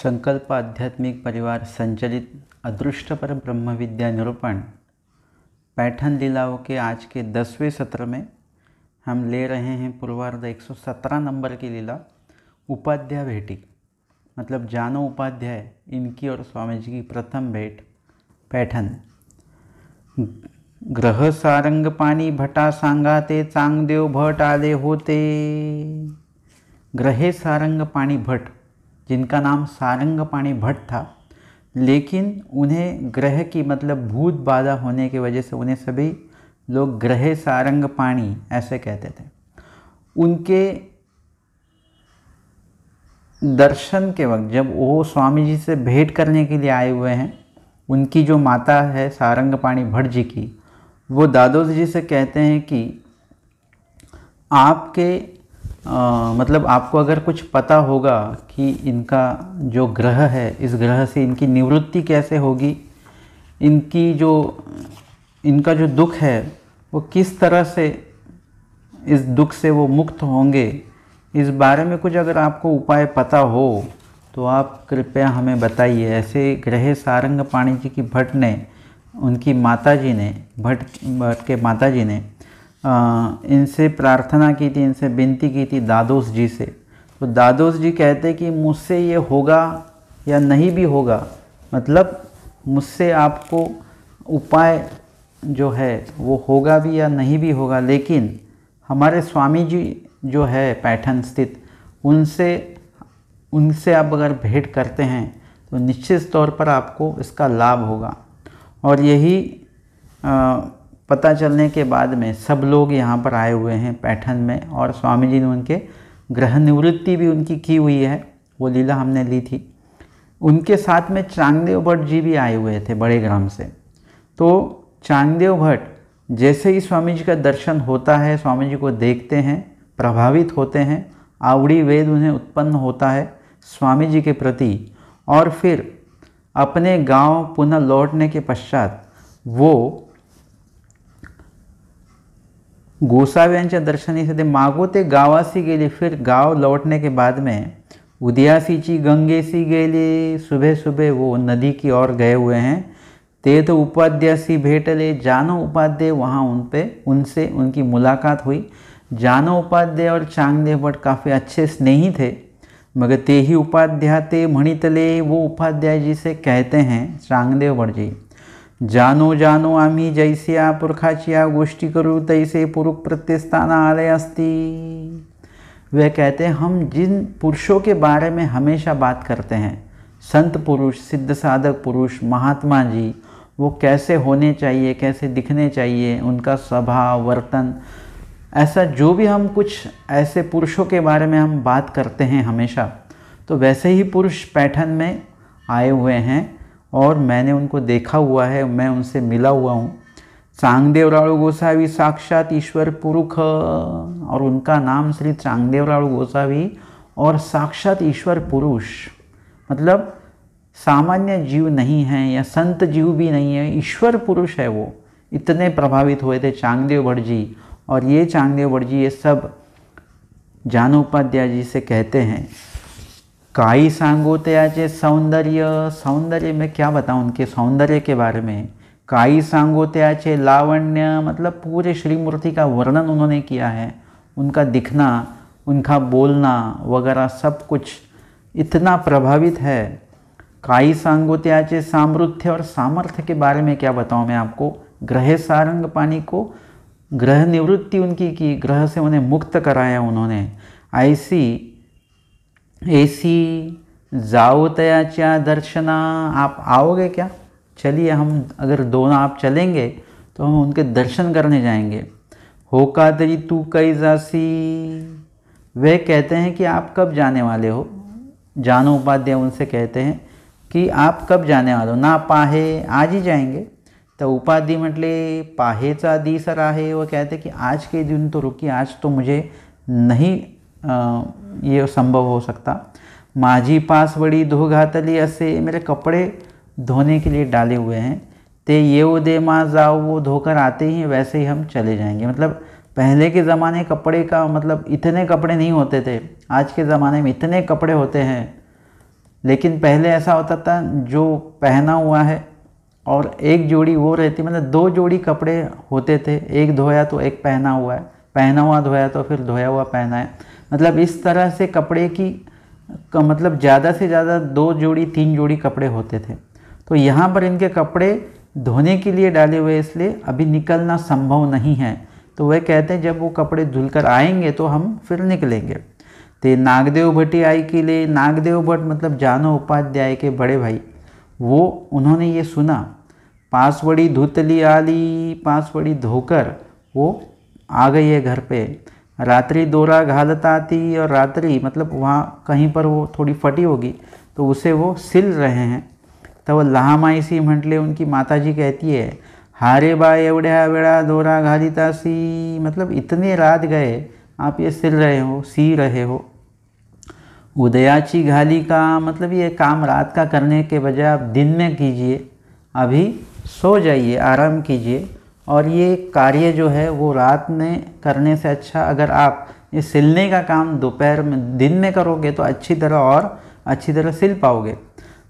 संकल्प आध्यात्मिक परिवार संचालित अदृष्ट पर ब्रह्म विद्या निरूपण पैठन लीलाओं के आज के 10वें सत्र में हम ले रहे हैं पूर्वार्ध 117 नंबर की लीला उपाध्याय भेटी। मतलब जानो उपाध्याय, इनकी और स्वामी जी की प्रथम भेंट पैठन। ग्रह सारंग पाणी भटा सांगा ते चांगदेव भट आले होते। ग्रहे सारंग पाणी भट, जिनका नाम सारंग पाणी भट था, लेकिन उन्हें ग्रह की मतलब भूत बाधा होने की वजह से उन्हें सभी लोग ग्रहे सारंग पाणी ऐसे कहते थे। उनके दर्शन के वक्त जब वो स्वामी जी से भेंट करने के लिए आए हुए हैं, उनकी जो माता है सारंग पाणी भट जी की, वो दादोजी जी से कहते हैं कि आपके मतलब आपको अगर कुछ पता होगा कि इनका जो ग्रह है, इस ग्रह से इनकी निवृत्ति कैसे होगी, इनका जो दुख है वो किस तरह से इस दुख से वो मुक्त होंगे, इस बारे में कुछ अगर आपको उपाय पता हो तो आप कृपया हमें बताइए। ऐसे ग्रहे सारंग पाणी जी की भट ने, उनकी माताजी ने, भट के माताजी ने इनसे प्रार्थना की थी, इनसे विनती की थी दादोस जी से। तो दादोस जी कहते कि मुझसे ये होगा या नहीं भी होगा, मतलब मुझसे आपको उपाय जो है वो होगा भी या नहीं भी होगा, लेकिन हमारे स्वामी जी जो है पैठन स्थित, उनसे आप अगर भेंट करते हैं तो निश्चित तौर पर आपको इसका लाभ होगा। और यही पता चलने के बाद में सब लोग यहाँ पर आए हुए हैं पैठन में, और स्वामी जी ने उनके ग्रह निवृत्ति भी उनकी की हुई है, वो लीला हमने ली थी। उनके साथ में चांगदेव भट्ट जी भी आए हुए थे बड़े ग्राम से। तो चांगदेव भट्ट जैसे ही स्वामी जी का दर्शन होता है, स्वामी जी को देखते हैं, प्रभावित होते हैं, आवड़ी वेद उन्हें उत्पन्न होता है स्वामी जी के प्रति, और फिर अपने गांव पुनः लौटने के पश्चात वो गोसावी यांच्या दर्शनासाठी मागोते गावासी गेले। फिर गांव लौटने के बाद में उदयासीची गंगेसी गेले, सुबह सुबह वो नदी की ओर गए हुए हैं। ते तो उपाध्यासी भेटले, जानो उपाध्याय, वहाँ उनसे उनकी मुलाकात हुई। जानो उपाध्याय और चांगदेव भट्ट काफ़ी अच्छे स्नेही थे, मगर ते ही उपाध्याय ते म्हणितले, वो उपाध्याय जी से कहते हैं चांगदेव भट्ट जी, जानो जानो आम्ही जैसिया पुरखाचिया गोष्टी करू तैसे पुरुष प्रत्यस्थाना आले अस्ति। वे कहते हैं हम जिन पुरुषों के बारे में हमेशा बात करते हैं, संत पुरुष, सिद्ध साधक पुरुष, महात्मा जी, वो कैसे होने चाहिए, कैसे दिखने चाहिए, उनका स्वभाव वर्तन, ऐसा जो भी हम कुछ ऐसे पुरुषों के बारे में हम बात करते हैं हमेशा, तो वैसे ही पुरुष पैठन में आए हुए हैं और मैंने उनको देखा हुआ है, मैं उनसे मिला हुआ हूँ। चांगदेवराळू गोसावी साक्षात ईश्वर पुरुष, और उनका नाम श्री चांगदेवराळू गोसावी और साक्षात ईश्वर पुरुष, मतलब सामान्य जीव नहीं है या संत जीव भी नहीं है, ईश्वर पुरुष है। वो इतने प्रभावित हुए थे चांगदेव भट्ट जी। और ये चांगदेव भट्ट जी ये सब जानो उपाध्याय जी से कहते हैं, काई सांगो त्याचे सौंदर्य, सौंदर्य में क्या बताऊं उनके सौंदर्य के बारे में। काई सांगो त्याचे लावण्य, मतलब पूरे श्रीमूर्ति का वर्णन उन्होंने किया है, उनका दिखना, उनका बोलना वगैरह सब कुछ इतना प्रभावित है। काई सांगो त्याचे सामर्थ्य, और सामर्थ्य के बारे में क्या बताऊं मैं आपको। ग्रहे सारंग पाणी को ग्रह निवृत्ति उनकी की, ग्रह से उन्हें मुक्त कराया उन्होंने। ऐसी जाओ तयाच्या दर्शना, आप आओगे क्या? चलिए, हम अगर दोनों आप चलेंगे तो हम उनके दर्शन करने जाएंगे। होका तरी तू कई जासी, वे कहते हैं कि आप कब जाने वाले हो। जानो उपाध्याय उनसे कहते हैं कि आप कब जाने वाले हो। ना पाहे, आज ही जाएंगे। तो उपाध्याय म्हटले पाहेचा दिसर आहे, वो कहते कि आज के दिन तो रुकिए, आज तो मुझे नहीं ये संभव हो सकता। माझी पास बड़ी धो घातली असे, मेरे कपड़े धोने के लिए डाले हुए हैं। ते ये दे माँ जाओ, वो धोकर आते ही वैसे ही हम चले जाएंगे। मतलब पहले के ज़माने कपड़े का मतलब इतने कपड़े नहीं होते थे, आज के ज़माने में इतने कपड़े होते हैं। लेकिन पहले ऐसा होता था जो पहना हुआ है और एक जोड़ी वो रहती, मतलब 2 जोड़ी कपड़े होते थे, एक धोया तो एक पहना हुआ है, पहना हुआ धोया तो फिर धोया हुआ पहना है। मतलब इस तरह से कपड़े की मतलब ज़्यादा से ज़्यादा 2 जोड़ी 3 जोड़ी कपड़े होते थे। तो यहाँ पर इनके कपड़े धोने के लिए डाले हुए, इसलिए अभी निकलना संभव नहीं है। तो वह कहते हैं जब वो कपड़े धुलकर आएंगे तो हम फिर निकलेंगे। ते नागदेव भट्टी आई के लिए, नागदेव भट्ट मतलब जानो उपाध्याय के बड़े भाई, वो उन्होंने ये सुना, पासवड़ी धुतली आली, पासवड़ी धोकर वो आ गई है घर पे। रात्रि दोरा घालत आती, और रात्रि मतलब वहाँ कहीं पर वो थोड़ी फटी होगी तो उसे वो सिल रहे हैं। तब लहामाईसी म्हटले, उनकी माताजी कहती है, हारे बा एवढ्या वेळा दोरा घालितासी, मतलब इतने रात गए आप ये सिल रहे हो, सी रहे हो। उदयाची घाली का, मतलब ये काम रात का करने के बजाय आप दिन में कीजिए, अभी सो जाइए, आराम कीजिए। और ये कार्य जो है वो रात में करने से अच्छा अगर आप ये सिलने का काम दोपहर में दिन में करोगे तो अच्छी तरह सिल पाओगे।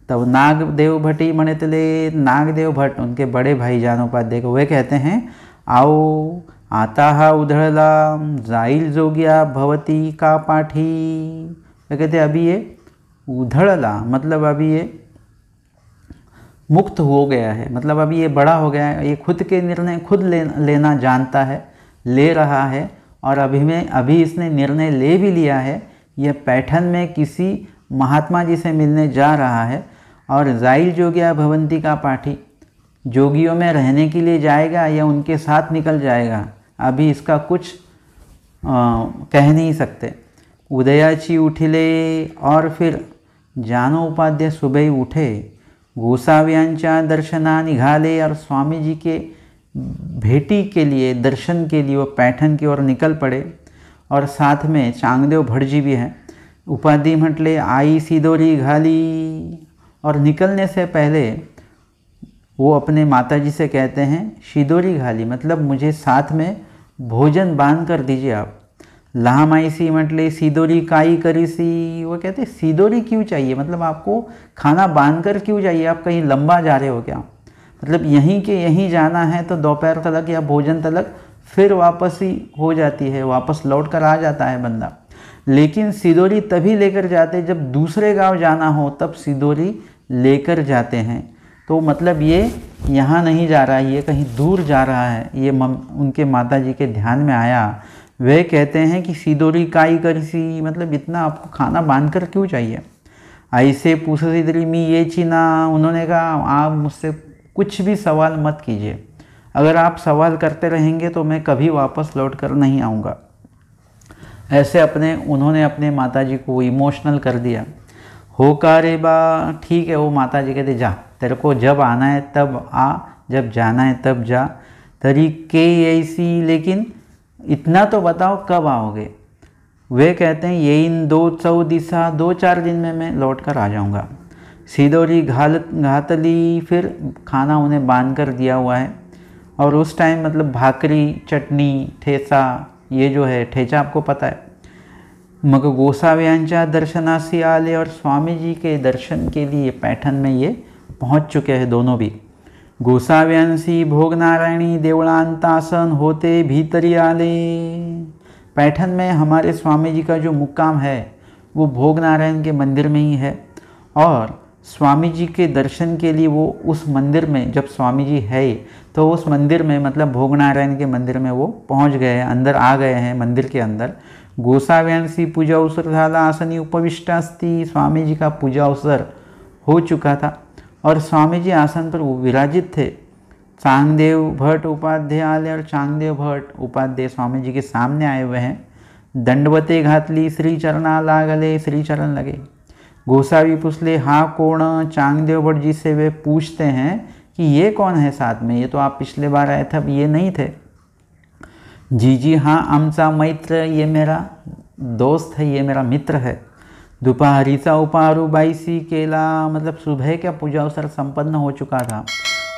तब नागदेव भट्टी म्हणतले, नागदेव भट्ट उनके बड़े भाई जानोपाध्याय को, वे कहते हैं, आओ आता हा उधळला, जाईल जोग्या भवती का पाठी। वे कहते अभी ये उधळला मतलब अभी ये मुक्त हो गया है, मतलब अभी ये बड़ा हो गया है, ये खुद के निर्णय खुद लेना जानता है, ले रहा है। और अभी इसने निर्णय ले भी लिया है, यह पैठन में किसी महात्मा जी से मिलने जा रहा है। और जाइल जोगिया भवंती का पाठी, जोगियों में रहने के लिए जाएगा या उनके साथ निकल जाएगा, अभी इसका कुछ कह नहीं सकते। उदयाची उठिले, और फिर जानो उपाध्याय सुबह ही उठे, गोसाव्यांच्या दर्शना निघाले, और स्वामी जी के भेटी के लिए, दर्शन के लिए वो पैठन की ओर निकल पड़े। और साथ में चांगदेव भट्ट जी भी हैं। उपाधि म्हटले, आई सिदोरी घाली, और निकलने से पहले वो अपने माताजी से कहते हैं, सिदोरी घाली मतलब मुझे साथ में भोजन बांध कर दीजिए आप। लहामाईसी म्हटले, सिदोरी काई करीसी, वो कहते सिदोरी क्यों चाहिए, मतलब आपको खाना बांध कर क्यों चाहिए, आप कहीं लंबा जा रहे हो क्या, मतलब यहीं के यहीं जाना है तो दोपहर तलक या भोजन तलक फिर वापस ही हो जाती है, वापस लौट कर आ जाता है बंदा। लेकिन सिदोरी तभी लेकर जाते जब दूसरे गांव जाना हो, तब सिदोरी लेकर जाते हैं। तो मतलब ये यहाँ नहीं जा रहा है, ये कहीं दूर जा रहा है, ये उनके माताजी के ध्यान में आया। वे कहते हैं कि सिदोरी काई करसी, मतलब इतना आपको खाना बांध कर क्यों चाहिए। ऐसे पूछ सिदरी मी ये चीना, उन्होंने कहा आप मुझसे कुछ भी सवाल मत कीजिए, अगर आप सवाल करते रहेंगे तो मैं कभी वापस लौट कर नहीं आऊँगा। ऐसे उन्होंने अपने माताजी को इमोशनल कर दिया। हो का रे बा, ठीक है। वो माताजी कहते जा, तेरे को जब आना है तब आ, जब जाना है तब जा, तरीके ऐसी, लेकिन इतना तो बताओ कब आओगे। वे कहते हैं ये इन 2-4 दिन में मैं लौट कर आ जाऊँगा। सिदोरी घातली, फिर खाना उन्हें बांध कर दिया हुआ है। और उस टाइम मतलब भाकरी, चटनी, ठेचा, ये जो है ठेचा आपको पता है। मग गोसाव्यांच्या दर्शनासी आले, और स्वामी जी के दर्शन के लिए पैठन में ये पहुंच चुके हैं दोनों भी। गोसाव्यांसी भोगनारायणी देवळांतासन होते भीतरी आले। पैठन में हमारे स्वामी जी का जो मुक्काम है वो भोगनारायण के मंदिर में ही है। और स्वामी जी के दर्शन के लिए वो उस मंदिर में, जब स्वामी जी है तो उस मंदिर में मतलब भोगनारायण के मंदिर में वो पहुंच गए हैं, अंदर आ गए हैं मंदिर के अंदर। गोसाव्यांसी पूजा अवसर झाला आसनी उपविष्ट अस्ति, स्वामी जी का पूजा अवसर हो चुका था और स्वामी जी आसन पर विराजित थे। चांगदेव भट्ट उपाध्याय आले और चांगदेव भट्ट उपाध्याय स्वामी जी के सामने आए हुए हैं। दंडवते घातली, श्री चरणा लागले, श्री चरण लगे। गोसावी पूछले हाँ कौन, चांगदेव भट्ट जी से वे पूछते हैं कि ये कौन है साथ में, ये तो आप पिछले बार आए थे, अब ये नहीं थे। जी हाँ आमचा मैत्र, ये मेरा दोस्त है, ये मेरा मित्र है। दोपहरीचा उपारू बाईसी केला, मतलब सुबह का पूजा अवसर संपन्न हो चुका था,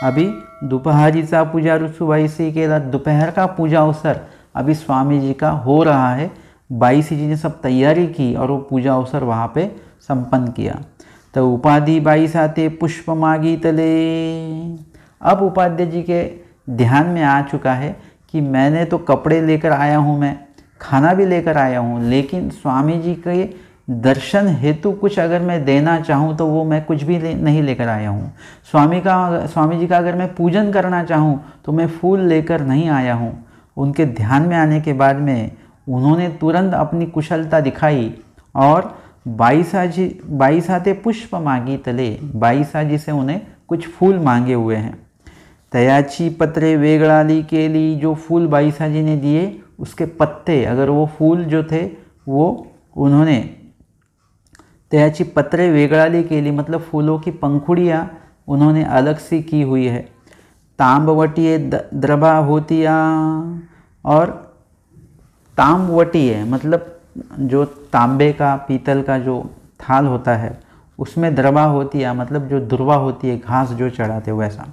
अभी दोपहरीचा पूजा रुसुबाईसी केला, दोपहर का पूजा अवसर अभी स्वामी जी का हो रहा है। बाईसी जी ने सब तैयारी की और वो पूजा अवसर वहाँ पे संपन्न किया। तो उपाधि बाई साते पुष्प मागी तले। अब उपाध्याय जी के ध्यान में आ चुका है कि मैंने तो कपड़े लेकर आया हूँ, मैं खाना भी लेकर आया हूँ, लेकिन स्वामी जी के दर्शन हेतु कुछ अगर मैं देना चाहूँ तो वो मैं कुछ भी नहीं लेकर आया हूँ। स्वामी जी का अगर मैं पूजन करना चाहूँ तो मैं फूल लेकर नहीं आया हूँ। उनके ध्यान में आने के बाद में उन्होंने तुरंत अपनी कुशलता दिखाई और बाईसाते पुष्प मांगी तले, बाईसा जी से उन्हें कुछ फूल मांगे हुए हैं। तयाची पत्रे वेगड़ाली के लिए, जो फूल बाईसा जी ने दिए उसके पत्ते, अगर वो फूल जो थे वो उन्होंने तयाची पत्रे वेगड़ाली के लिए मतलब फूलों की पंखुड़ियाँ उन्होंने अलग से की हुई है। तांबवटीय द्रभा होतिया, और तांबवटीय मतलब जो तांबे का पीतल का जो थाल होता है उसमें द्रवा होती है, मतलब जो दुर्वा होती है, घास जो चढ़ाते वैसा।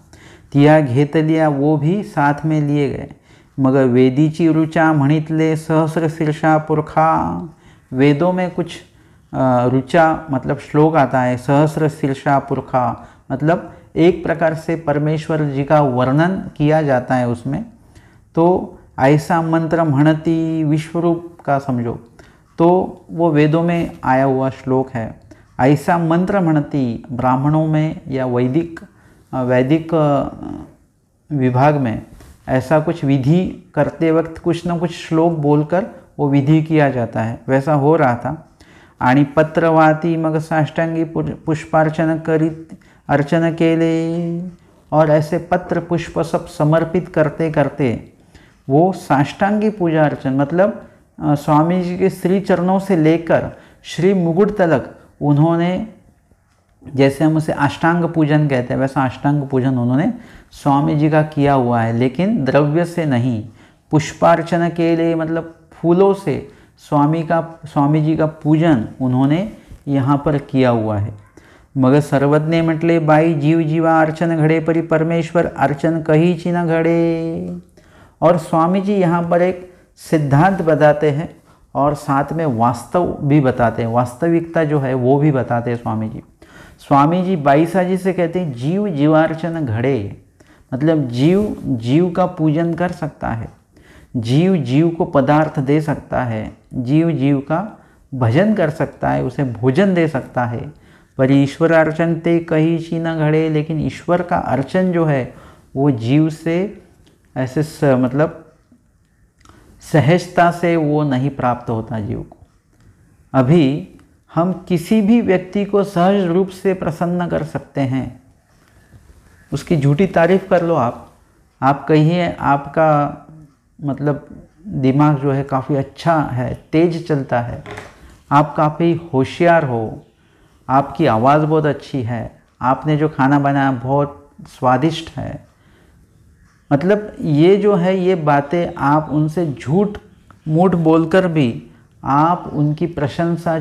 तिया घेत लिया, वो भी साथ में लिए गए। मगर वेदीची रुचा म्हणितले सहस्र शीर्षा पुरखा, वेदों में कुछ रुचा मतलब श्लोक आता है, सहस्र शीर्षा पुरखा मतलब एक प्रकार से परमेश्वर जी का वर्णन किया जाता है उसमें। तो ऐसा मंत्र म्हणती, विश्वरूप का समझो, तो वो वेदों में आया हुआ श्लोक है। ऐसा मंत्र म्हणती, ब्राह्मणों में या वैदिक विभाग में ऐसा कुछ विधि करते वक्त कुछ न कुछ श्लोक बोलकर वो विधि किया जाता है, वैसा हो रहा था। आणि पत्रवाती मग साष्टांगी पुष्पार्चन करीत अर्चन केले, और ऐसे पत्र पुष्प सब समर्पित करते करते वो साष्टांगी पूजा अर्चन मतलब स्वामी जी के श्री चरणों से लेकर श्री मुकुट तलक उन्होंने, जैसे हम उसे अष्टांग पूजन कहते हैं वैसा अष्टांग पूजन उन्होंने स्वामी जी का किया हुआ है, लेकिन द्रव्य से नहीं। पुष्पार्चन के लिए मतलब फूलों से स्वामी जी का पूजन उन्होंने यहाँ पर किया हुआ है। मग सर्वज्ञ म्हटले बाई जीव जीवा अर्चन घडे परी परमेश्वर अर्चन कहीची न घडे। और स्वामी जी यहाँ पर एक सिद्धांत बताते हैं और साथ में वास्तव भी बताते हैं, वास्तविकता जो है वो भी बताते हैं स्वामी जी बाईसा जी से कहते हैं जीव जीवार्चन घड़े, मतलब जीव जीव का पूजन कर सकता है, जीव जीव को पदार्थ दे सकता है, जीव जीव का भजन कर सकता है, उसे भोजन दे सकता है। पर ईश्वर अर्चन ते कहीं ची न घड़े, लेकिन ईश्वर का अर्चन जो है वो जीव से ऐसे मतलब सहजता से वो नहीं प्राप्त होता जीव को। अभी हम किसी भी व्यक्ति को सहज रूप से प्रसन्न कर सकते हैं, उसकी झूठी तारीफ कर लो आप कहिए आपका मतलब दिमाग जो है काफ़ी अच्छा है, तेज चलता है, आप काफ़ी होशियार हो, आपकी आवाज़ बहुत अच्छी है, आपने जो खाना बनाया बहुत स्वादिष्ट है, मतलब ये जो है ये बातें आप उनसे झूठ मूठ बोलकर भी आप उनकी प्रशंसा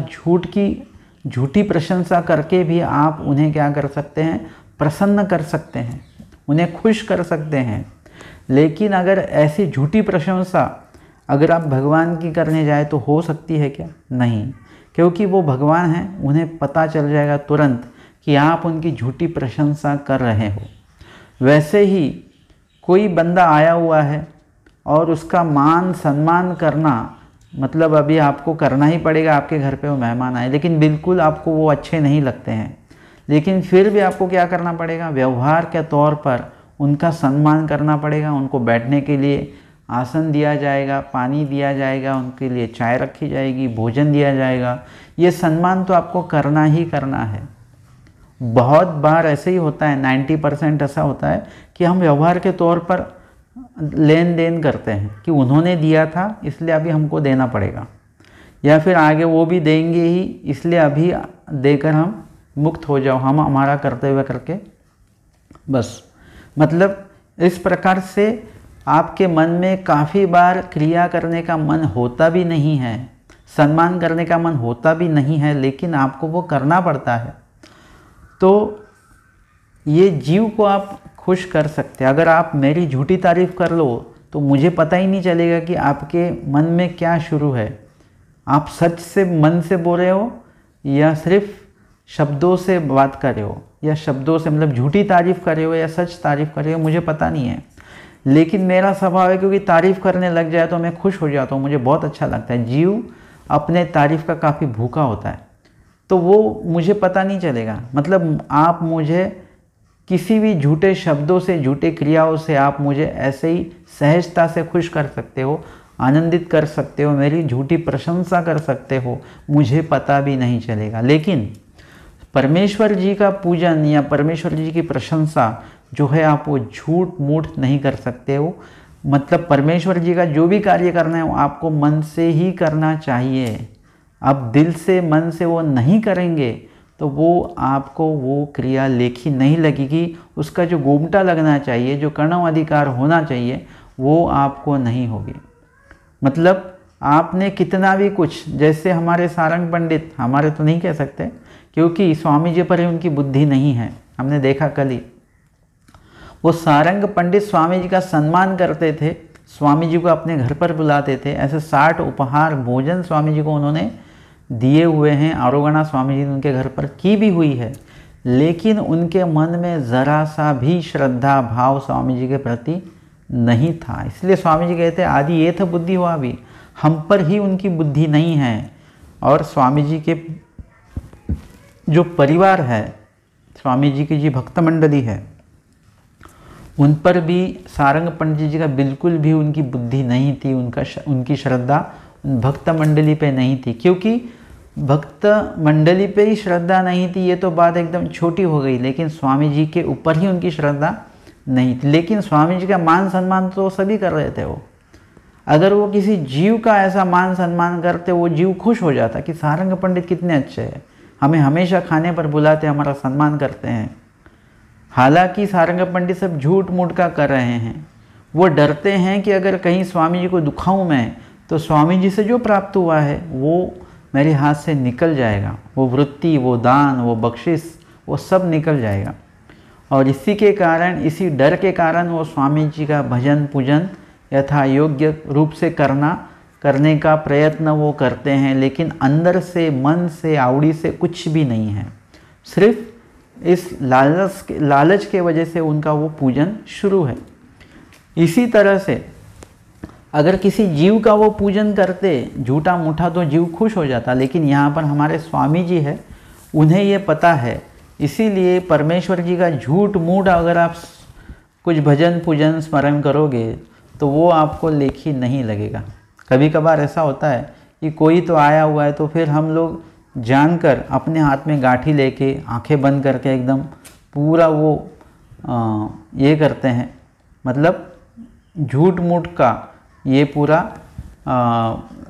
झूठी प्रशंसा करके भी आप उन्हें क्या कर सकते हैं, प्रसन्न कर सकते हैं, उन्हें खुश कर सकते हैं। लेकिन अगर ऐसी झूठी प्रशंसा अगर आप भगवान की करने जाए तो हो सकती है क्या? नहीं, क्योंकि वो भगवान हैं, उन्हें पता चल जाएगा तुरंत कि आप उनकी झूठी प्रशंसा कर रहे हो। वैसे ही कोई बंदा आया हुआ है और उसका मान सम्मान करना मतलब अभी आपको करना ही पड़ेगा, आपके घर पे वो मेहमान आए लेकिन बिल्कुल आपको वो अच्छे नहीं लगते हैं, लेकिन फिर भी आपको क्या करना पड़ेगा, व्यवहार के तौर पर उनका सम्मान करना पड़ेगा। उनको बैठने के लिए आसन दिया जाएगा, पानी दिया जाएगा, उनके लिए चाय रखी जाएगी, भोजन दिया जाएगा। ये सम्मान तो आपको करना ही करना है। बहुत बार ऐसे ही होता है, 90% ऐसा होता है कि हम व्यवहार के तौर पर लेन देन करते हैं कि उन्होंने दिया था इसलिए अभी हमको देना पड़ेगा, या फिर आगे वो भी देंगे ही इसलिए अभी देकर हम मुक्त हो जाओ, हम हमारा करते हुए करके बस। मतलब इस प्रकार से आपके मन में काफ़ी बार क्रिया करने का मन होता भी नहीं है, सम्मान करने का मन होता भी नहीं है, लेकिन आपको वो करना पड़ता है। तो ये जीव को आप खुश कर सकते हैं। अगर आप मेरी झूठी तारीफ़ कर लो तो मुझे पता ही नहीं चलेगा कि आपके मन में क्या शुरू है, आप सच से मन से बोल रहे हो या सिर्फ शब्दों से बात कर रहे हो या शब्दों से मतलब झूठी तारीफ़ कर रहे हो या सच तारीफ़ कर रहे हो, मुझे पता नहीं है, लेकिन मेरा स्वभाव है क्योंकि तारीफ़ करने लग जाए तो मैं खुश हो जाता हूँ, मुझे बहुत अच्छा लगता है। जीव अपने तारीफ़ का काफ़ी भूखा होता है, तो वो मुझे पता नहीं चलेगा। मतलब आप मुझे किसी भी झूठे शब्दों से, झूठे क्रियाओं से आप मुझे ऐसे ही सहजता से खुश कर सकते हो, आनंदित कर सकते हो, मेरी झूठी प्रशंसा कर सकते हो, मुझे पता भी नहीं चलेगा। लेकिन परमेश्वर जी का पूजन या परमेश्वर जी की प्रशंसा जो है, आप वो झूठ मूठ नहीं कर सकते हो। मतलब परमेश्वर जी का जो भी कार्य करना है वो आपको मन से ही करना चाहिए। आप दिल से, मन से वो नहीं करेंगे तो वो आपको वो क्रिया लेखी नहीं लगेगी, उसका जो गोमटा लगना चाहिए, जो कर्णव अधिकार होना चाहिए, वो आपको नहीं होगी। मतलब आपने कितना भी कुछ, जैसे हमारे सारंग पंडित, हमारे तो नहीं कह सकते क्योंकि स्वामी जी पर ही उनकी बुद्धि नहीं है, हमने देखा कल ही, वो सारंग पंडित स्वामी जी का सम्मान करते थे, स्वामी जी को अपने घर पर बुलाते थे, ऐसे 60 उपहार भोजन स्वामी जी को उन्होंने दिए हुए हैं, आरोगणा स्वामी जी ने उनके घर पर की भी हुई है, लेकिन उनके मन में ज़रा सा भी श्रद्धा भाव स्वामी जी के प्रति नहीं था। इसलिए स्वामी जी कहते आदि ये था बुद्धि हुआ भी, हम पर ही उनकी बुद्धि नहीं है। और स्वामी जी के जो परिवार है, स्वामी जी की जो भक्त मंडली है, उन पर भी सारंग पंडित जी का बिल्कुल भी उनकी बुद्धि नहीं थी, उनकी श्रद्धा भक्त मंडली पे नहीं थी। क्योंकि भक्त मंडली पे ही श्रद्धा नहीं थी ये तो बात एकदम छोटी हो गई, लेकिन स्वामी जी के ऊपर ही उनकी श्रद्धा नहीं थी। लेकिन स्वामी जी का मान सम्मान तो सभी कर रहे थे। वो अगर वो किसी जीव का ऐसा मान सम्मान करते, वो जीव खुश हो जाता कि सारंग पंडित कितने अच्छे हैं, हमें हमेशा खाने पर बुलाते, हमारा सम्मान करते हैं। हालांकि सारंग पंडित सब झूठ मूठ का कर रहे हैं, वो डरते हैं कि अगर कहीं स्वामी जी को दुखाऊं मैं तो स्वामी जी से जो प्राप्त हुआ है वो मेरे हाथ से निकल जाएगा, वो वृत्ति, वो दान, वो बख्शिश, वो सब निकल जाएगा। और इसी के कारण, इसी डर के कारण वो स्वामी जी का भजन पूजन यथा योग्य रूप से करने का प्रयत्न वो करते हैं, लेकिन अंदर से, मन से, आवड़ी से कुछ भी नहीं है। सिर्फ इस लालच के वजह से उनका वो पूजन शुरू है। इसी तरह से अगर किसी जीव का वो पूजन करते झूठा मूठा तो जीव खुश हो जाता, लेकिन यहाँ पर हमारे स्वामी जी है, उन्हें ये पता है, इसीलिए परमेश्वर जी का झूठ मूठ अगर आप कुछ भजन पूजन स्मरण करोगे तो वो आपको लेखी नहीं लगेगा। कभी कभार ऐसा होता है कि कोई तो आया हुआ है तो फिर हम लोग जानकर अपने हाथ में गाठी लेके आंखें बंद करके एकदम पूरा वो ये करते हैं, मतलब झूठ मूठ का ये पूरा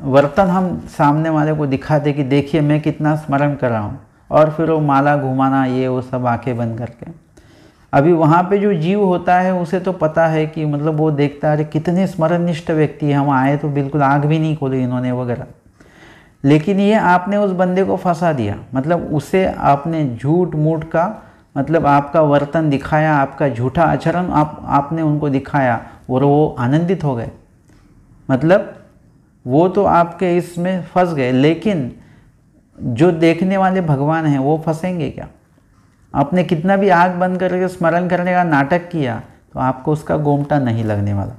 वर्तन हम सामने वाले को दिखाते कि देखिए मैं कितना स्मरण कर रहा हूँ, और फिर वो माला घुमाना, ये वो सब आंखें बंद करके। अभी वहाँ पे जो जीव होता है उसे तो पता है कि मतलब वो देखता है कितने स्मरणनिष्ठ व्यक्ति है, हम आए तो बिल्कुल आँख भी नहीं खोली इन्होंने वगैरह। लेकिन ये आपने उस बंदे को फंसा दिया, मतलब उसे आपने झूठ मूठ का मतलब आपका वर्तन दिखाया, आपका झूठा आचरण आपने उनको दिखाया और वो आनंदित हो गए। मतलब वो तो आपके इसमें फंस गए, लेकिन जो देखने वाले भगवान हैं वो फंसेंगे क्या? आपने कितना भी आँख बंद करके स्मरण करने का नाटक किया तो आपको उसका गोमटा नहीं लगने वाला,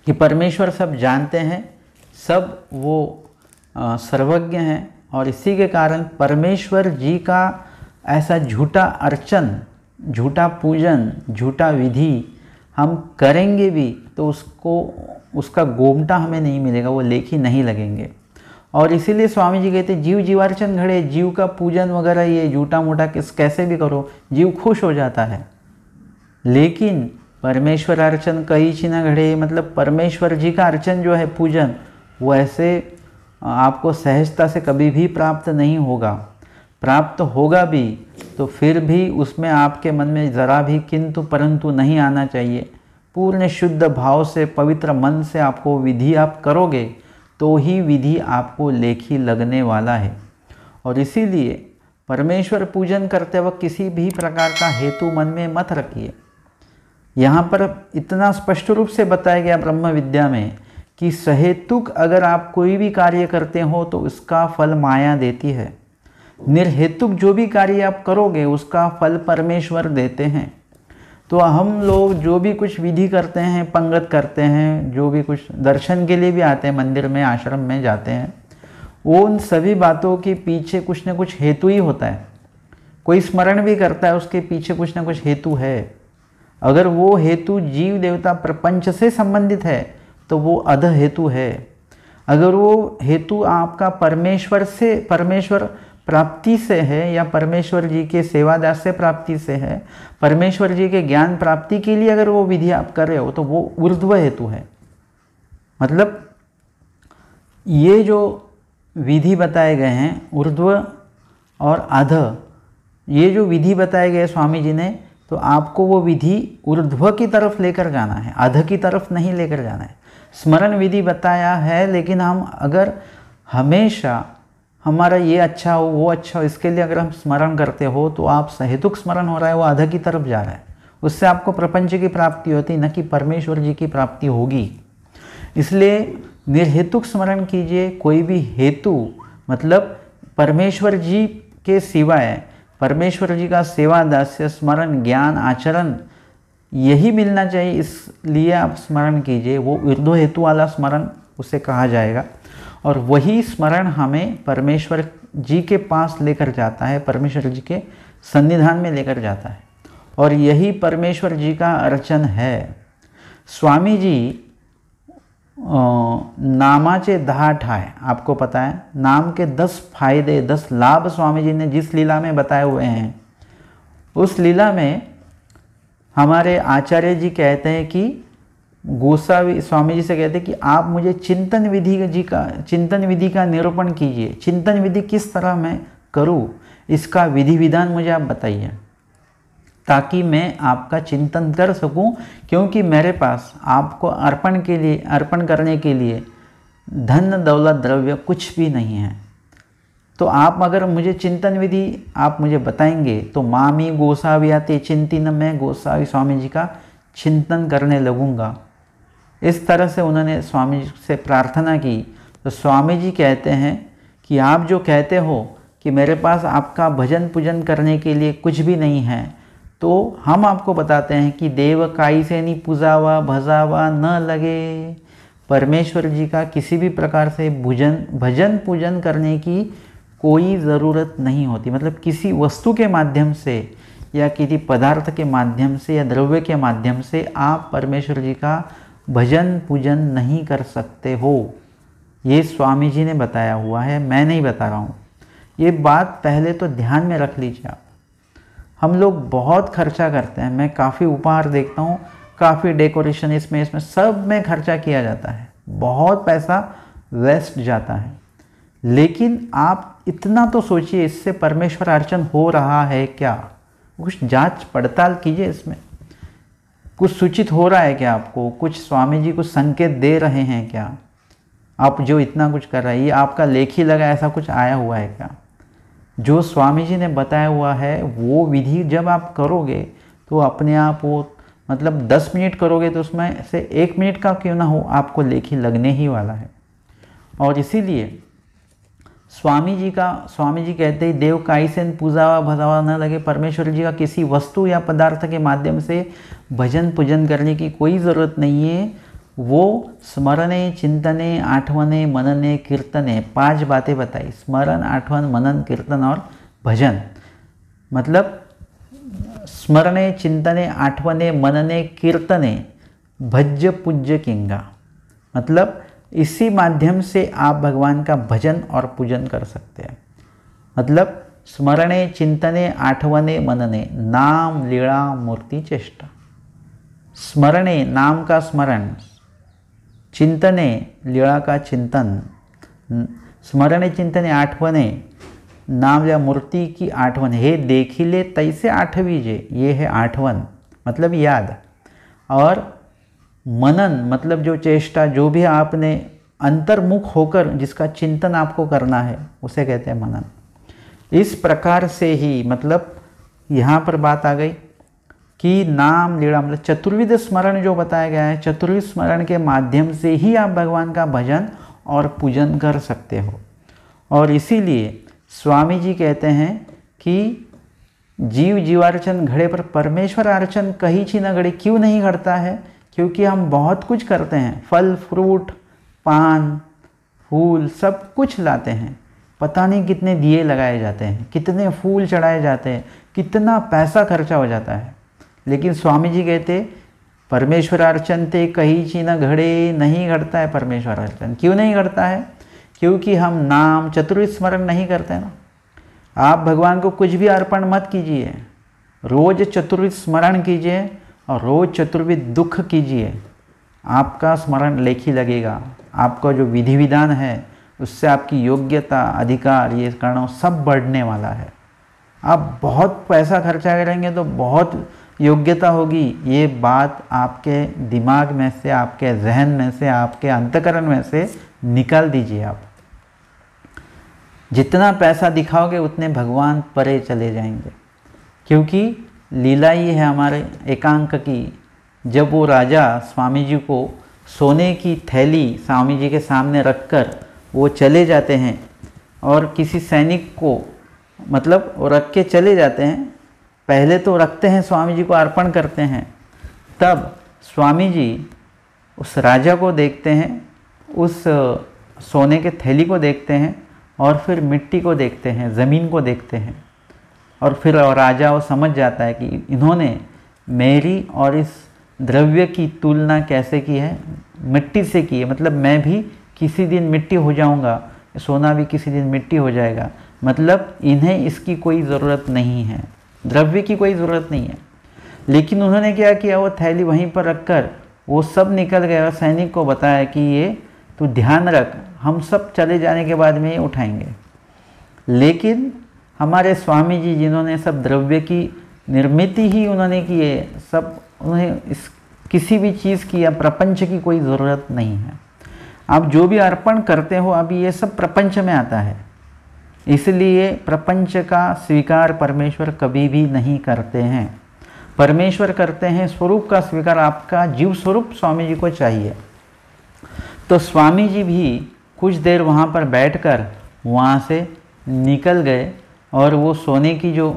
कि परमेश्वर सब जानते हैं, सब वो सर्वज्ञ हैं। और इसी के कारण परमेश्वर जी का ऐसा झूठा अर्चन, झूठा पूजन, झूठा विधि हम करेंगे भी तो उसका गोमटा हमें नहीं मिलेगा, वो लेखी नहीं लगेंगे। और इसीलिए स्वामी जी कहते जीव जीवार्चन घड़े, जीव का पूजन वगैरह ये झूठा मोटा कैसे भी करो जीव खुश हो जाता है, लेकिन परमेश्वर अर्चन कहीं ची न घड़े, मतलब परमेश्वर जी का अर्चन जो है पूजन, वो ऐसे आपको सहजता से कभी भी प्राप्त नहीं होगा। प्राप्त होगा भी तो फिर भी उसमें आपके मन में ज़रा भी किंतु परंतु नहीं आना चाहिए। पूर्ण शुद्ध भाव से, पवित्र मन से आपको विधि आप करोगे तो ही विधि आपको लेखी लगने वाला है। और इसीलिए परमेश्वर पूजन करते वक्त किसी भी प्रकार का हेतु मन में मत रखिए। यहाँ पर इतना स्पष्ट रूप से बताया गया ब्रह्म विद्या में कि सहेतुक अगर आप कोई भी कार्य करते हो तो उसका फल माया देती है। निर्हेतुक जो भी कार्य आप करोगे उसका फल परमेश्वर देते हैं। तो हम लोग जो भी कुछ विधि करते हैं, पंगत करते हैं, जो भी कुछ दर्शन के लिए भी आते हैं, मंदिर में आश्रम में जाते हैं, वो उन सभी बातों के पीछे कुछ न कुछ हेतु ही होता है। कोई स्मरण भी करता है, उसके पीछे कुछ न कुछ हेतु है। अगर वो हेतु जीव देवता प्रपंच से संबंधित है तो वो अध हेतु है। अगर वो हेतु आपका परमेश्वर प्राप्ति से है या परमेश्वर जी के सेवादास से प्राप्ति से है, परमेश्वर जी के ज्ञान प्राप्ति के लिए अगर वो विधि आप कर रहे हो तो वो ऊर्ध्व हेतु है। मतलब ये जो विधि बताए गए हैं ऊर्ध्व और अध, ये जो विधि बताए गए स्वामी जी ने, तो आपको वो विधि ऊर्ध्व की तरफ लेकर जाना है, अध की तरफ नहीं लेकर जाना है। स्मरण विधि बताया है, लेकिन हम अगर हमेशा हमारा ये अच्छा हो वो अच्छा हो इसके लिए अगर हम स्मरण करते हो तो आप सहेतुक स्मरण हो रहा है, वो अध की तरफ जा रहा है। उससे आपको प्रपंच की प्राप्ति होती, न कि परमेश्वर जी की प्राप्ति होगी। इसलिए निर्हेतुक स्मरण कीजिए। कोई भी हेतु मतलब परमेश्वर जी के सिवाय परमेश्वर जी का सेवा दास्य स्मरण ज्ञान आचरण यही मिलना चाहिए, इसलिए आप स्मरण कीजिए। वो ऊर्ध्व हेतु वाला स्मरण उसे कहा जाएगा, और वही स्मरण हमें परमेश्वर जी के पास लेकर जाता है, परमेश्वर जी के सन्निधान में लेकर जाता है, और यही परमेश्वर जी का अर्चन है। स्वामी जी नामाचे 10 ठाय, आपको पता है नाम के 10 फायदे 10 लाभ स्वामी जी ने जिस लीला में बताए हुए हैं, उस लीला में हमारे आचार्य जी कहते हैं कि गोसावी स्वामी जी से कहते हैं कि आप मुझे चिंतन विधि का निरूपण कीजिए। चिंतन विधि किस तरह मैं करूं, इसका विधि विधान मुझे आप बताइए, ताकि मैं आपका चिंतन कर सकूं, क्योंकि मेरे पास आपको अर्पण करने के लिए धन दौलत द्रव्य कुछ भी नहीं है। तो आप अगर मुझे चिंतन विधि आप मुझे बताएंगे तो मामी गोसाव्याते चिंतन, मैं गोसावी स्वामी जी का चिंतन करने लगूंगा। इस तरह से उन्होंने स्वामी जी से प्रार्थना की। तो स्वामी जी कहते हैं कि आप जो कहते हो कि मेरे पास आपका भजन पूजन करने के लिए कुछ भी नहीं है, तो हम आपको बताते हैं कि देव काई से नहीं पूजावा भजावा न लगे। परमेश्वर जी का किसी भी प्रकार से भजन पूजन करने की कोई ज़रूरत नहीं होती। मतलब किसी वस्तु के माध्यम से या किसी पदार्थ के माध्यम से या द्रव्य के माध्यम से आप परमेश्वर जी का भजन पूजन नहीं कर सकते हो। ये स्वामी जी ने बताया हुआ है, मैं नहीं बता रहा हूँ। ये बात पहले तो ध्यान में रख लीजिए आप। हम लोग बहुत खर्चा करते हैं, मैं काफ़ी उपहार देखता हूँ, काफ़ी डेकोरेशन इसमें सब में खर्चा किया जाता है, बहुत पैसा वेस्ट जाता है। लेकिन आप इतना तो सोचिए, इससे परमेश्वर अर्चन हो रहा है क्या? कुछ जांच पड़ताल कीजिए, इसमें कुछ सूचित हो रहा है क्या आपको? कुछ स्वामी जी कुछ संकेत दे रहे हैं क्या? आप जो इतना कुछ कर रहे हैं, ये आपका लेख ही लगा, ऐसा कुछ आया हुआ है क्या? जो स्वामी जी ने बताया हुआ है वो विधि जब आप करोगे तो अपने आप वो मतलब 10 मिनट करोगे तो उसमें से 1 मिनट का क्यों ना हो आपको लेखी लगने ही वाला है। और इसीलिए स्वामी जी कहते हैं देव काई से पूजावा भजावा न लगे। परमेश्वर जी का किसी वस्तु या पदार्थ के माध्यम से भजन पूजन करने की कोई ज़रूरत नहीं है। वो स्मरणे चिंतने आठवने मनने कीर्तने 5 बातें बताई। स्मरण, आठवन, मनन, कीर्तन और भजन। मतलब स्मरणे चिंतने आठवने मनने कीर्तने भज्य पूज्य किंगा। मतलब इसी माध्यम से आप भगवान का भजन और पूजन कर सकते हैं। मतलब स्मरणे चिंतने आठवने मनने नाम लीला मूर्ति चेष्टा। स्मरणे नाम का स्मरण, चिंतने लीला का चिंतन, स्मरणे चिंतने आठवने नाम या मूर्ति की आठवन। हे देखिले तैसे आठवीजे, ये है आठवन मतलब याद। और मनन मतलब जो चेष्टा, जो भी आपने अंतर्मुख होकर जिसका चिंतन आपको करना है उसे कहते हैं मनन। इस प्रकार से ही मतलब यहाँ पर बात आ गई कि नाम लीला मतलब चतुर्विध स्मरण जो बताया गया है, चतुर्विध स्मरण के माध्यम से ही आप भगवान का भजन और पूजन कर सकते हो। और इसीलिए स्वामी जी कहते हैं कि जीव जीवार्चन घड़े पर परमेश्वर अर्चन कहीं ची न घड़े क्यों नहीं घड़ता है? क्योंकि हम बहुत कुछ करते हैं, फल फ्रूट पान फूल सब कुछ लाते हैं, पता नहीं कितने दिए लगाए जाते हैं, कितने फूल चढ़ाए जाते हैं, कितना पैसा खर्चा हो जाता है। लेकिन स्वामी जी कहते परमेश्वर अर्चन ते कहीं ची न घड़े, नहीं घड़ता है परमेश्वर अर्चन। क्यों नहीं घड़ता है? क्योंकि हम नाम चतुर्विध स्मरण नहीं करते ना। आप भगवान को कुछ भी अर्पण मत कीजिए, रोज चतुर्विध स्मरण कीजिए और रोज चतुर्विध दुख कीजिए, आपका स्मरण लेखी लगेगा। आपका जो विधि विधान है उससे आपकी योग्यता अधिकार ये कारण सब बढ़ने वाला है। आप बहुत पैसा खर्चा करेंगे तो बहुत योग्यता होगी, ये बात आपके दिमाग में से, आपके जहन में से, आपके अंतःकरण में से निकाल दीजिए। आप जितना पैसा दिखाओगे उतने भगवान परे चले जाएंगे। क्योंकि लीला ये है हमारे एकांक की, जब वो राजा स्वामी जी को सोने की थैली स्वामी जी के सामने रखकर वो चले जाते हैं और किसी सैनिक को मतलब वो रख के चले जाते हैं, पहले तो रखते हैं स्वामी जी को अर्पण करते हैं, तब स्वामी जी उस राजा को देखते हैं, उस सोने के थैली को देखते हैं और फिर मिट्टी को देखते हैं, ज़मीन को देखते हैं और फिर राजा वो समझ जाता है कि इन्होंने मेरी और इस द्रव्य की तुलना कैसे की है, मिट्टी से की है। मतलब मैं भी किसी दिन मिट्टी हो जाऊंगा, सोना भी किसी दिन मिट्टी हो जाएगा, मतलब इन्हें इसकी कोई ज़रूरत नहीं है, द्रव्य की कोई ज़रूरत नहीं है। लेकिन उन्होंने क्या किया, वो थैली वहीं पर रखकर वो सब निकल गए और सैनिक को बताया कि ये तू ध्यान रख, हम सब चले जाने के बाद में ये उठाएंगे। लेकिन हमारे स्वामी जी जिन्होंने सब द्रव्य की निर्मित ही उन्होंने की है, सब उन्हें इस किसी भी चीज़ की या प्रपंच की कोई ज़रूरत नहीं है। आप जो भी अर्पण करते हो अभी ये सब प्रपंच में आता है, इसलिए प्रपंच का स्वीकार परमेश्वर कभी भी नहीं करते हैं। परमेश्वर करते हैं स्वरूप का स्वीकार, आपका जीव स्वरूप स्वामी जी को चाहिए। तो स्वामी जी भी कुछ देर वहाँ पर बैठकर वहाँ से निकल गए और वो सोने की जो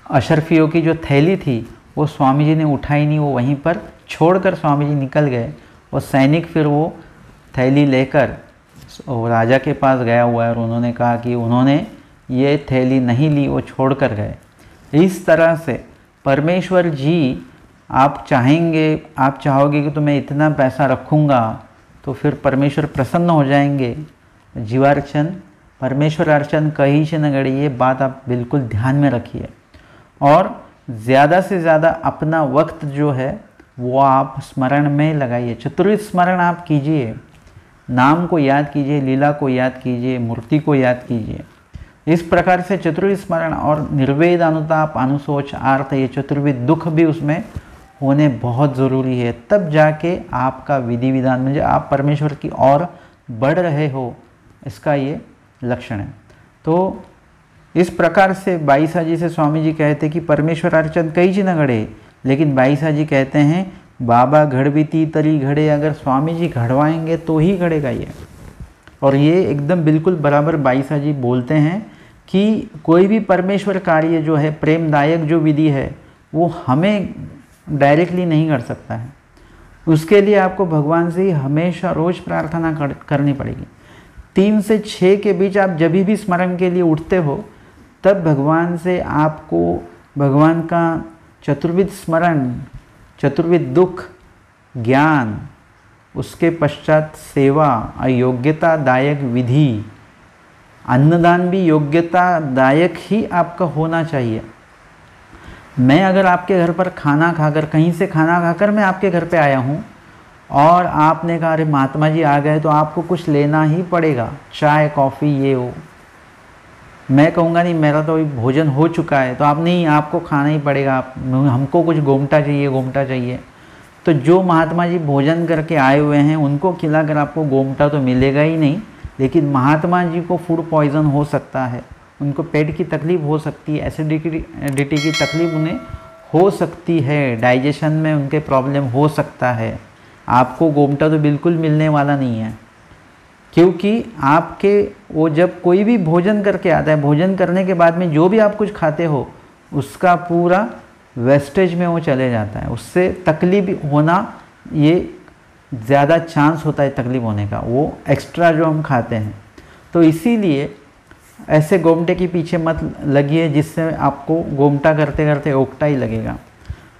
अशरफियों की जो थैली थी वो स्वामी जी ने उठाई नहीं, वो वहीं पर छोड़कर स्वामी जी निकल गए। और सैनिक फिर वो थैली लेकर राजा के पास गया हुआ है और उन्होंने कहा कि उन्होंने ये थैली नहीं ली, वो छोड़ कर गए। इस तरह से परमेश्वर जी आप चाहेंगे, आप चाहोगे कि तो मैं इतना पैसा रखूँगा तो फिर परमेश्वर प्रसन्न हो जाएंगे। जीवार्चन परमेश्वर अर्चन कहीं से न गड़ी, ये बात आप बिल्कुल ध्यान में रखिए। और ज़्यादा से ज़्यादा अपना वक्त जो है वो आप स्मरण में लगाइए, चतुर्विध स्मरण आप कीजिए, नाम को याद कीजिए, लीला को याद कीजिए, मूर्ति को याद कीजिए। इस प्रकार से चतुर्विध स्मरण और निर्वेद अनुताप अनुशोच आर्त ये चतुर्विध दुख भी उसमें होने बहुत ज़रूरी है। तब जाके आपका विधि विधान में जो आप परमेश्वर की ओर बढ़ रहे हो, इसका ये लक्षण है। तो इस प्रकार से बाईसा जी से स्वामी जी कहते कि परमेश्वर अर्चन कई ची न घड़े, लेकिन बाईसा जी कहते हैं बाबा घड़बीती तरी घड़े, अगर स्वामी जी घड़वाएंगे तो ही घड़ेगा ये। और ये एकदम बिल्कुल बराबर बाईसा जी बोलते हैं कि कोई भी परमेश्वर कार्य जो है, प्रेमदायक जो विधि है, वो हमें डायरेक्टली नहीं कर सकता है। उसके लिए आपको भगवान से ही हमेशा रोज़ प्रार्थना करनी पड़ेगी। 3 से 6 के बीच आप जब भी स्मरण के लिए उठते हो तब भगवान से आपको भगवान का चतुर्विध स्मरण, चतुर्विध दुख, ज्ञान, उसके पश्चात सेवा, अयोग्यतादायक विधि, अन्नदान भी योग्यतादायक ही आपका होना चाहिए। मैं अगर आपके घर पर खाना खाकर, कहीं से खाना खाकर मैं आपके घर पे आया हूँ और आपने कहा अरे महात्मा जी आ गए, तो आपको कुछ लेना ही पड़ेगा, चाय कॉफ़ी ये हो। मैं कहूँगा नहीं मेरा तो भोजन हो चुका है, तो आप नहीं, आपको खाना ही पड़ेगा, हमको कुछ गोमटा चाहिए, गोमटा चाहिए। तो जो महात्मा जी भोजन करके आए हुए हैं उनको खिलाकर आपको गोमटा तो मिलेगा ही नहीं, लेकिन महात्मा जी को फूड पॉइज़न हो सकता है, उनको पेट की तकलीफ़ हो सकती है, एसिडिटी की तकलीफ़ उन्हें हो सकती है, डाइजेशन में उनके प्रॉब्लम हो सकता है। आपको गोमटा तो बिल्कुल मिलने वाला नहीं है। क्योंकि आपके वो जब कोई भी भोजन करके आता है, भोजन करने के बाद में जो भी आप कुछ खाते हो उसका पूरा वेस्टेज में वो चले जाता है, उससे तकलीफ होना, ये ज़्यादा चांस होता है तकलीफ होने का, वो एक्स्ट्रा जो हम खाते हैं। तो इसीलिए ऐसे गोमटे के पीछे मत लगिए जिससे आपको गोमटा करते करते ओकटा ही लगेगा।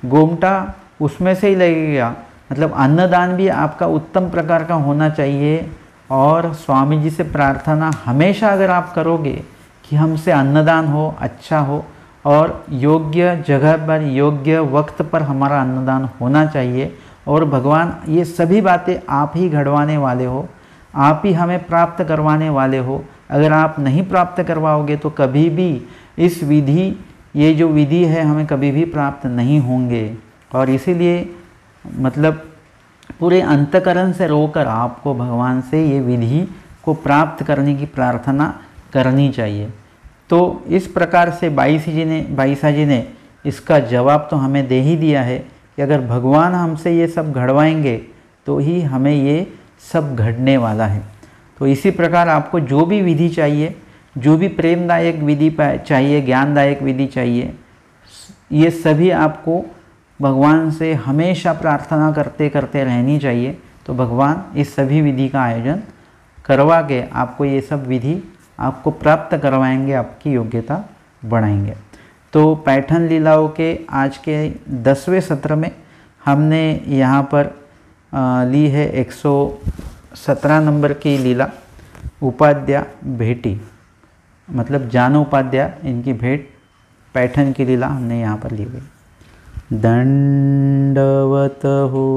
गोमटा उसमें से ही लगेगा, मतलब अन्नदान भी आपका उत्तम प्रकार का होना चाहिए। और स्वामी जी से प्रार्थना हमेशा अगर आप करोगे कि हमसे अन्नदान हो, अच्छा हो, और योग्य जगह पर योग्य वक्त पर हमारा अन्नदान होना चाहिए। और भगवान ये सभी बातें आप ही घड़वाने वाले हो, आप ही हमें प्राप्त करवाने वाले हो। अगर आप नहीं प्राप्त करवाओगे तो कभी भी इस विधि, ये जो विधि है, हमें कभी भी प्राप्त नहीं होंगे। और इसीलिए मतलब पूरे अंतकरण से रोकर आपको भगवान से ये विधि को प्राप्त करने की प्रार्थना करनी चाहिए। तो इस प्रकार से बाईसा जी ने इसका जवाब तो हमें दे ही दिया है कि अगर भगवान हमसे ये सब घड़वाएंगे तो ही हमें ये सब घड़ने वाला है। तो इसी प्रकार आपको जो भी विधि चाहिए, जो भी प्रेमदायक विधि चाहिए, ज्ञानदायक विधि चाहिए, ये सभी आपको भगवान से हमेशा प्रार्थना करते करते रहनी चाहिए। तो भगवान इस सभी विधि का आयोजन करवा के आपको ये सब विधि आपको प्राप्त करवाएंगे, आपकी योग्यता बढ़ाएंगे। तो पैठन लीलाओं के आज के 10वें सत्र में हमने यहाँ पर ली है 117 नंबर की लीला, उपाध्याय भेटी, मतलब जान उपाध्याय इनकी भेंट, पैठन की लीला हमने यहाँ पर ली हुई। दंडवत हो।